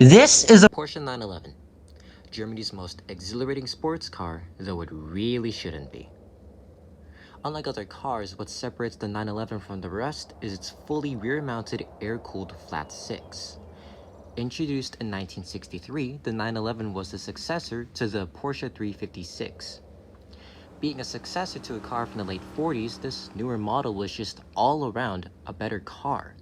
This is a Porsche 911, Germany's most exhilarating sports car, though it really shouldn't be. Unlike other cars, what separates the 911 from the rest is its fully rear-mounted air-cooled flat six. Introduced in 1963, the 911 was the successor to the Porsche 356. Being a successor to a car from the late 40s, this newer model was just all around a better car.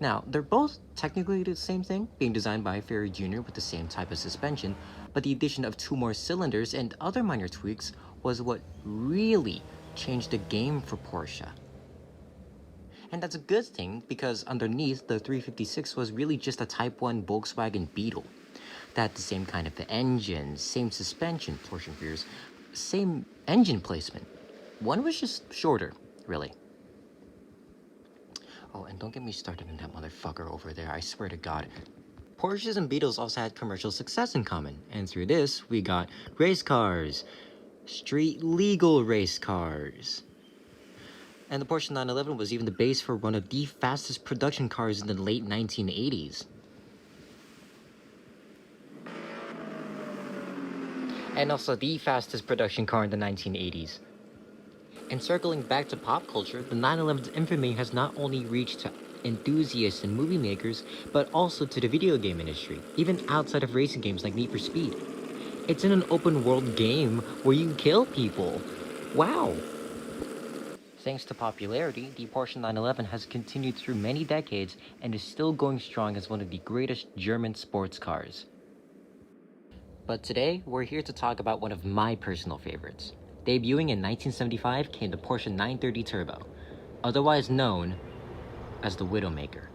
Now, they're both technically the same thing, being designed by Ferrari Jr. with the same type of suspension, but the addition of 2 more cylinders and other minor tweaks was what really changed the game for Porsche. And that's a good thing, because underneath, the 356 was really just a Type 1 Volkswagen Beetle. That had the same kind of engine, same suspension, torsion gears, same engine placement. One was just shorter, really. Oh, and don't get me started on that motherfucker over there, I swear to God. Porsches and Beetles also had commercial success in common, and through this, we got race cars, street legal race cars. And the Porsche 911 was even the base for one of the fastest production cars in the late 1980s. And also the fastest production car in the 1980s. And circling back to pop culture, the 911's infamy has not only reached to enthusiasts and movie makers, but also to the video game industry, even outside of racing games like Need for Speed. It's in an open world game where you kill people. Wow! Thanks to popularity, the Porsche 911 has continued through many decades and is still going strong as one of the greatest German sports cars. But today, we're here to talk about one of my personal favorites. Debuting in 1975 came the Porsche 930 Turbo, otherwise known as the Widowmaker.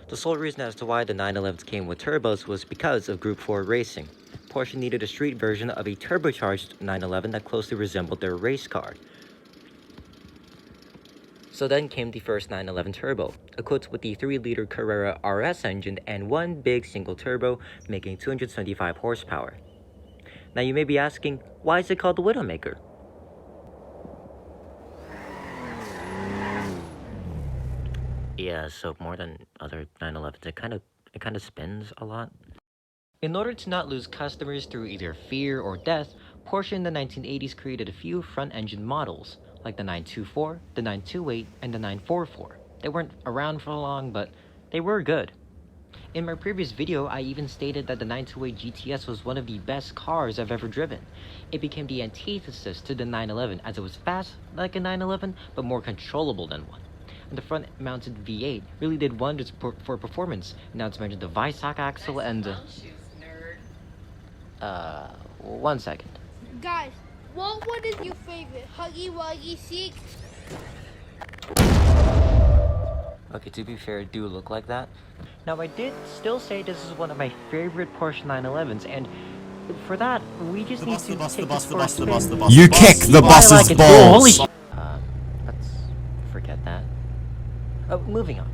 The sole reason as to why the 911s came with turbos was because of Group 4 racing. Porsche needed a street version of a turbocharged 911 that closely resembled their race car. So then came the first 911 Turbo, equipped with the 3-liter Carrera RS engine and one big single turbo, making 275 horsepower. Now you may be asking, why is it called the Widowmaker? Yeah, so more than other 911s, it kind of spins a lot. In order to not lose customers through either fear or death, Porsche in the 1980s created a few front-engine models, like the 924, the 928, and the 944. They weren't around for long, but they were good. In my previous video, I even stated that the 928 GTS was one of the best cars I've ever driven. It became the antithesis to the 911 as it was fast like a 911, but more controllable than one. And the front-mounted V8 really did wonders for performance, not to mention the Weissach axle and the... one second. Guys, what one is your favorite? Huggy Wuggy Seek? Okay, to be fair, it do look like that. Now, I did still say this is one of my favorite Porsche 911s, and for that, we just need to take this for a spin. You kick the boss's balls! Let's forget that. Moving on.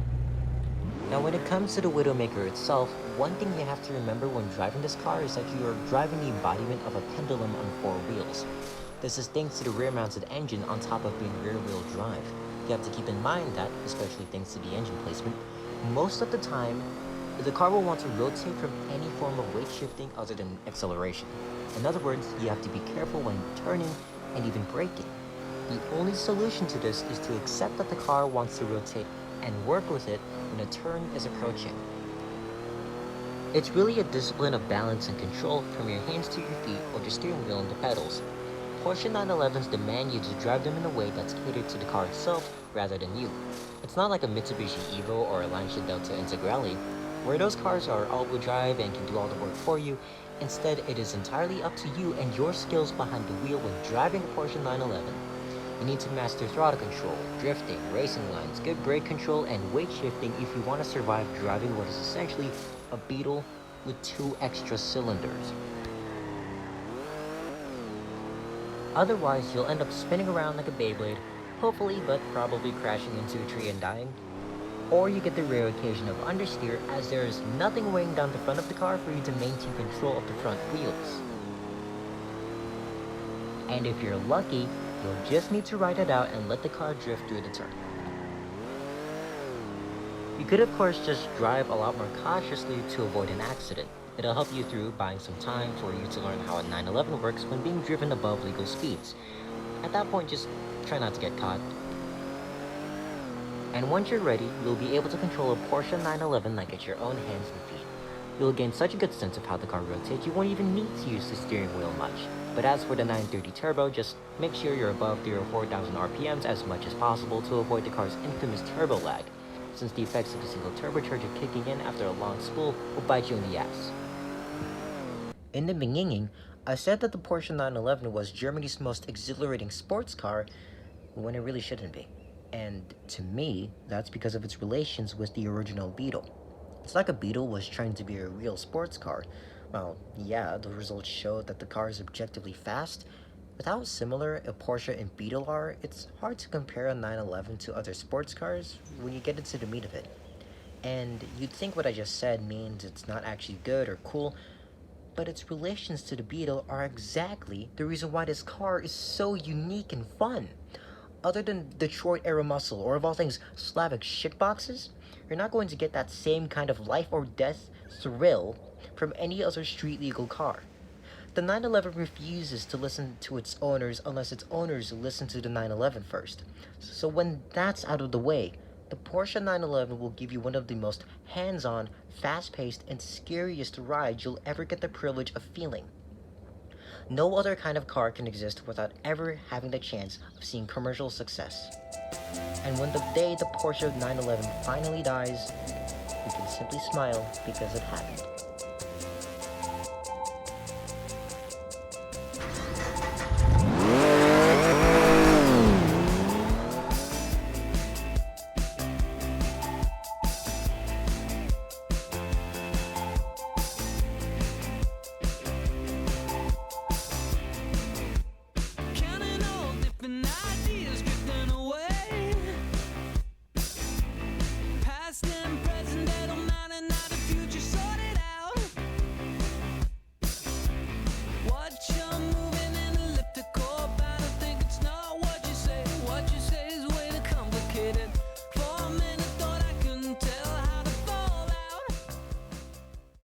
Now, when it comes to the Widowmaker itself, one thing you have to remember when driving this car is that you are driving the embodiment of a pendulum on 4 wheels. This is thanks to the rear-mounted engine on top of being rear-wheel drive. You have to keep in mind that, especially thanks to the engine placement, most of the time, the car will want to rotate from any form of weight shifting other than acceleration. In other words, you have to be careful when turning and even braking. The only solution to this is to accept that the car wants to rotate and work with it when a turn is approaching. It's really a discipline of balance and control from your hands to your feet or the steering wheel and the pedals. Porsche 911s demand you to drive them in a way that's catered to the car itself rather than you. It's not like a Mitsubishi Evo or a Lancia Delta Integrale, where those cars are all-wheel drive and can do all the work for you. Instead, it is entirely up to you and your skills behind the wheel when driving a Porsche 911. You need to master throttle control, drifting, racing lines, good brake control, and weight shifting if you want to survive driving what is essentially a Beetle with 2 extra cylinders. Otherwise, you'll end up spinning around like a Beyblade, hopefully but probably crashing into a tree and dying. Or you get the rare occasion of understeer, as there is nothing weighing down the front of the car for you to maintain control of the front wheels. And if you're lucky, you'll just need to ride it out and let the car drift through the turn. You could of course just drive a lot more cautiously to avoid an accident. It'll help you through buying some time for you to learn how a 911 works when being driven above legal speeds. At that point, just try not to get caught. And once you're ready, you'll be able to control a Porsche 911 like it's your own hands and feet. You'll gain such a good sense of how the car rotates, you won't even need to use the steering wheel much. But as for the 930 Turbo, just make sure you're above 3 or 4,000 RPMs as much as possible to avoid the car's infamous turbo lag, since the effects of the single turbocharger kicking in after a long spool will bite you in the ass. In the beginning, I said that the Porsche 911 was Germany's most exhilarating sports car, when it really shouldn't be. And to me, that's because of its relations with the original Beetle. It's like a Beetle was trying to be a real sports car. Well, yeah, the results showed that the car is objectively fast. With how similar a Porsche and Beetle are, it's hard to compare a 911 to other sports cars when you get into the meat of it. And you'd think what I just said means it's not actually good or cool, but its relations to the Beetle are exactly the reason why this car is so unique and fun. Other than Detroit-era muscle, or of all things, Slavic shitboxes, you're not going to get that same kind of life-or-death thrill from any other street-legal car. The 911 refuses to listen to its owners unless its owners listen to the 911 first. So when that's out of the way, the Porsche 911 will give you one of the most hands-on, fast-paced, and scariest rides you'll ever get the privilege of feeling. No other kind of car can exist without ever having the chance of seeing commercial success. And when the day the Porsche 911 finally dies, we can simply smile because it happened. Counting all different ideas drifting away past them